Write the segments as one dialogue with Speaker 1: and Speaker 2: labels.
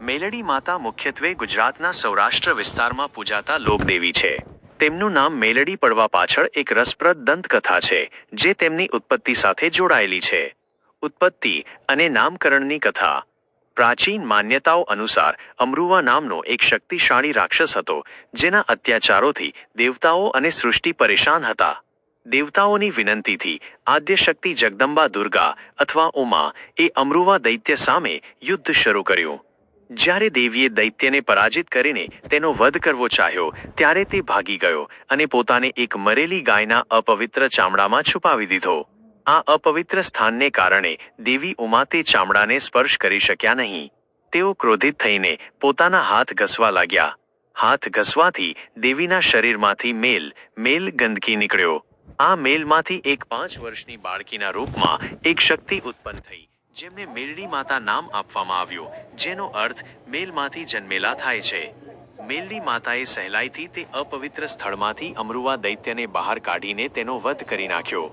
Speaker 1: મેલડી માતા મુખ્યત્વે ગુજરાતના સૌરાષ્ટ્ર વિસ્તારમાં પૂજાતા લોકદેવી છે. તેમનું નામ મેલડી પડવા પાછળ એક રસપ્રદ દંતકથા છે, જે તેમની ઉત્પત્તિ સાથે જોડાયેલી છે. ઉત્પત્તિ અને નામકરણની કથા. પ્રાચીન માન્યતાઓ અનુસાર અમરુવા નામનો એક શક્તિશાળી રાક્ષસ હતો, જેના અત્યાચારોથી દેવતાઓ અને સૃષ્ટિ પરેશાન હતા. દેવતાઓની વિનંતીથી આદ્યશક્તિ જગદંબા દુર્ગા અથવા ઉમા એ અમરુવા દૈત્ય સામે યુદ્ધ શરૂ કર્યું. જ્યારે દેવીએ દૈત્યને પરાજિત કરીને તેનો વધ કરવો ચાહ્યો, ત્યારે તે ભાગી ગયો અને પોતાને એક મરેલી ગાયના અપવિત્ર ચામડામાં છુપાવી દીધો. આ અપવિત્ર સ્થાનને કારણે દેવી ઉમા તે ચામડાને સ્પર્શ કરી શક્યા નહીં. તેઓ ક્રોધિત થઈને પોતાના હાથ ઘસવા લાગ્યા. હાથ ઘસવાથી દેવીના શરીરમાંથી મેલ ગંદકી નીકળ્યો. આ મેલમાંથી એક 5 વર્ષની બાળકીના રૂપમાં એક શક્તિ ઉત્પન્ન થઈ, જેમને મેલડી માતા નામ આપવામાં આવ્યું, જેનો અર્થ મેલમાંથી જન્મેલા થાય છે. મેલડી માતાએ સહેલાઈથી તે અપવિત્ર સ્થળમાંથી અમરુવા દૈત્યને બહાર કાઢીને તેનો વધ કરી નાખ્યો.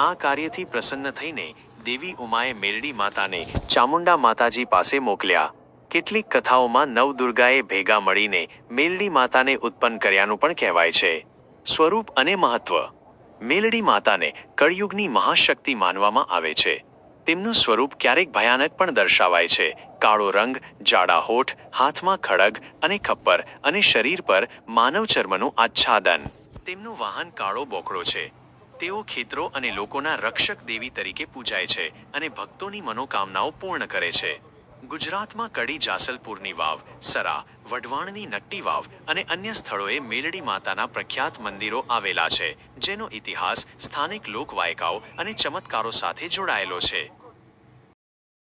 Speaker 1: આ કાર્યથી પ્રસન્ન થઈને દેવી ઉમાએ મેલડી માતાને ચામુંડા માતાજી પાસે મોકલ્યા. કેટલીક કથાઓમાં નવદુર્ગાએ ભેગા મળીને મેલડી માતાને ઉત્પન્ન કર્યાનું પણ કહેવાય છે. સ્વરૂપ અને મહત્વ. મેલડી માતાને કળયુગની મહાશક્તિ માનવામાં આવે છે. તેમનું સ્વરૂપ ક્યારેક ભયાનક પણ દર્શાવાય છે. કાળો રંગ, જાડા હોઠ, હાથમાં ખડગ અને ખપ્પર અને શરીર પર માનવ ચર્મનું આચ્છાદન. તેમનું વાહન કાળો બોકડો છે. તેઓ ખેતરો અને લોકોના રક્ષક દેવી તરીકે પૂજાય છે અને ભક્તોની મનોકામનાઓ પૂર્ણ કરે છે. ગુજરાતમાં કડી જાસલપુરની વાવ, સરા, વઢવાણની નકટી વાવ અને અન્ય સ્થળોએ મેલડી માતાના પ્રખ્યાત મંદિરો આવેલા છે, જેનો ઇતિહાસ સ્થાનિક લોકવાયકાઓ અને ચમત્કારો સાથે જોડાયેલો છે.